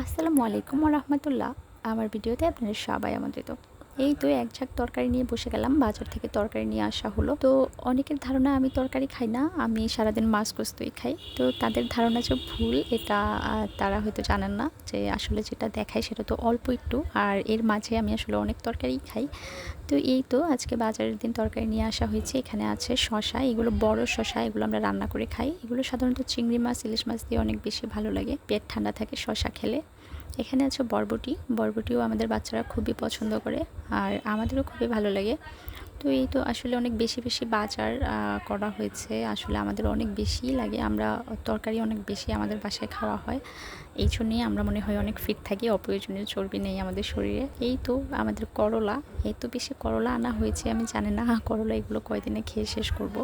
আসসালামু আলাইকুম ওয়া রাহমাতুল্লাহ। আমার ভিডিওতে আপনাদের সবাই আমন্ত্রিত। এই তো এক ঝাঁক তরকারি নিয়ে বসে গেলাম। বাজার থেকে তরকারি নিয়ে আসা হলো। তো অনেকের ধারণা আমি তরকারি খাই না। আমি সারাদিন মাছ গোস্তই খাই। তো তাদের ধারণা যে ভুল এটা তারা হয়তো জানেন না যে আসলে যেটা দেখায় সেটা তো অল্প একটু। আর এর মাঝে আমি আসলে অনেক তরকারিই খাই। তো এই তো আজকে বাজারের দিন তরকারি নিয়ে আসা হয়েছে। এখানে আছে শসা। এগুলো বড় শসা। এগুলো আমরা রান্না করে খাই। এগুলো সাধারণত চিংড়ি মাছ, ইলিশ মাছ দিয়ে অনেক বেশি ভালো লাগে। পেট ঠান্ডা থাকে শসা খেলে। এখানে আছে বরবটি। বরবটিও আমাদের বাচ্চারা খুবই পছন্দ করে। আর আমাদেরও খুবই ভালো লাগে। তো এই তো আসলে অনেক বেশি বেশি বাজার করা হয়েছে। আসলে আমাদের অনেক বেশিই লাগে। আমরা তরকারি অনেক বেশি আমাদের বাসায় খাওয়া হয়। এই জন্যেই আমরা মনে হয় অনেক ফিট থাকি। অপ্রয়োজনীয় চর্বি নেই আমাদের শরীরে। এই তো আমাদের করলা, এত বেশি করলা আনা হয়েছে আমি জানি না করলা এগুলো কয়দিনে খেয়ে শেষ করব।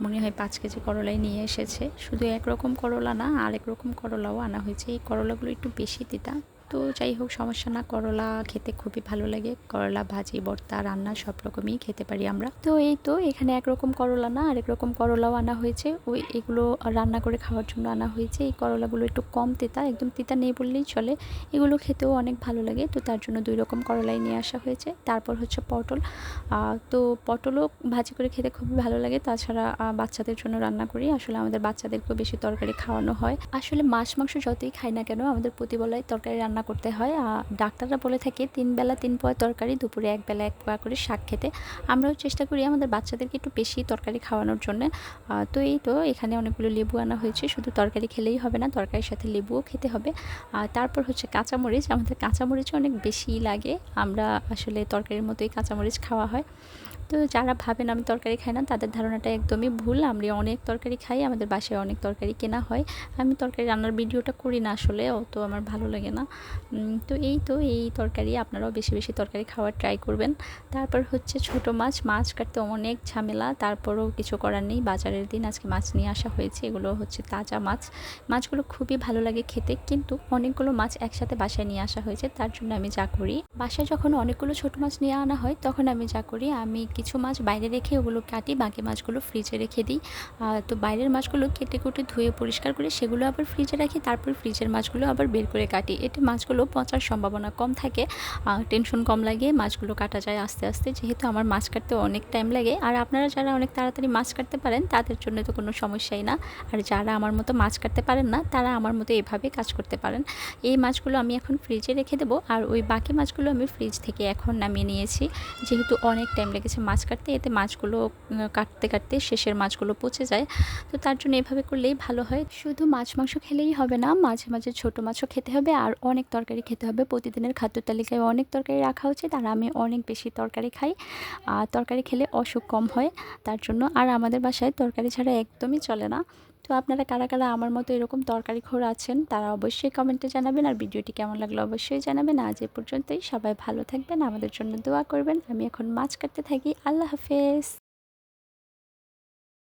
মনে হয় 5 কেজি করলাই নিয়ে এসেছে। শুধু একরকম করলা না, আরেক রকম করলাও আনা হয়েছে। এই করলাগুলো একটু বেশি তিতা। তো যাই হোক সমস্যা না, করলা খেতে খুবই ভালো লাগে। করলা ভাজি, ভর্তা, রান্না সব রকমই খেতে পারি আমরা। তো এই তো এখানে একরকম করলা না, আরেক রকম করলাও আনা হয়েছে। এগুলো রান্না করে খাওয়ার জন্য আনা হয়েছে। এই করলাগুলো একটু কম তেতা, একদম তিতা নেই বললেই চলে। এগুলো খেতেও অনেক ভালো লাগে। তো তার জন্য 2 রকম করলাই নিয়ে আসা হয়েছে। তারপর হচ্ছে পটল। তো পটলও ভাজি করে খেতে খুবই ভালো লাগে। তাছাড়া বাচ্চাদের জন্য রান্না করি। আসলে আমাদের বাচ্চাদেরকেও বেশি তরকারি খাওয়ানো হয়। আসলে মাছ মাংস যতই খাই না কেন আমাদের প্রতিবেলায় তরকারি রান্না করতে হয়। ডাক্তাররা বলে থাকে 3 বেলা 3 পোয়া তরকারি, দুপুরে 1 বেলা 1 পোয়া করে শাক খেতে। আমরাও চেষ্টা করি আমাদের বাচ্চাদেরকে একটু বেশি তরকারি খাওয়ানোর জন্যে। তো এই তো এখানে অনেকগুলো লেবু আনা হয়েছে। শুধু তরকারি খেলেই হবে না, তরকারির সাথে লেবুও খেতে হবে। তারপর হচ্ছে কাঁচামরিচ। আমাদের কাঁচামরিচও অনেক বেশিই লাগে। আমরা আসলে তরকারির মতোই কাঁচামরিচ খাওয়া হয়। তো যারা ভাবেন আমি তরকারি খাই না তাদের ধারণাটা একদমই ভুল। আমরা অনেক তরকারি খাই। আমাদের বাসায় অনেক তরকারি কেনা হয়। আমি তরকারি রান্নার ভিডিওটা করি না আসলে, অত আমার ভালো লাগে না। তো এই তরকারি আপনারাও বেশি বেশি তরকারি খাওয়ার ট্রাই করবেন। তারপর হচ্ছে ছোট মাছ। মাছ কাটতে অনেক ঝামেলা, তারপরেও কিছু করার নেই। বাজারের দিন আজকে মাছ নিয়ে আসা হয়েছে। এগুলো হচ্ছে তাজা মাছ। মাছগুলো খুবই ভালো লাগে খেতে, কিন্তু অনেকগুলো মাছ একসাথে বাসায় নিয়ে আসা হয়েছে। তার জন্য আমি যা করি, বাসায় যখন অনেকগুলো ছোট মাছ নিয়ে আনা হয় তখন আমি যা করি, আমি কিছু মাছ বাইরে রেখে ওগুলো কাটি, বাকি মাছগুলো ফ্রিজে রেখে দিই। তো বাইরের মাছগুলো কেটে কুটে ধুয়ে পরিষ্কার করে সেগুলো আবার ফ্রিজে রাখি, তারপর ফ্রিজের মাছগুলো আবার বের করে কাটি। এতে মাছগুলো পচার সম্ভাবনা কম থাকে, টেনশন কম লাগে, মাছগুলো কাটা যায় আস্তে আস্তে। যেহেতু আমার মাছ কাটতে অনেক টাইম লাগে, আর আপনারা যারা অনেক তাড়াতাড়ি মাছ কাটতে পারেন তাদের জন্য তো কোনো সমস্যাই না। আর যারা আমার মতো মাছ কাটতে পারেন না তারা আমার মতো এভাবে কাজ করতে পারেন। এই মাছগুলো আমি এখন ফ্রিজে রেখে দেবো, আর ওই বাকি মাছগুলো আমি ফ্রিজ থেকে এখন নামিয়ে নিয়েছি। যেহেতু অনেক টাইম লেগেছে মাছ কাটতে, এতে মাছগুলো কাটতে কাটতে শেষের মাছগুলো পচে যায়। তো তার জন্য এভাবে করলেই ভালো হয়। শুধু মাছ মাংস খেলেই হবে না, মাঝে মাঝে ছোট মাছও খেতে হবে, আর অনেক তরকারি খেতে হবে। প্রতিদিনের খাদ্য তালিকায় অনেক তরকারি রাখা উচিত, আর আমি অনেক বেশি তরকারি খাই। তরকারি খেলে অসুখ কম হয় তার জন্য। আর আমাদের বাসায় তরকারি ছাড়া একদমই চলে না। তো আপনারা কারা কারা আমার মতো এরকম তরকারি খোর আছেন তারা অবশ্যই কমেন্টে জানাবেন, আর ভিডিওটি কেমন লাগলো অবশ্যই জানাবেন। আজ এ পর্যন্তই, সবাই ভালো থাকবেন, আমাদের জন্য দোয়া করবেন। আমি এখন মাছ কাটতে থাকি। আল্লাহ হাফেজ।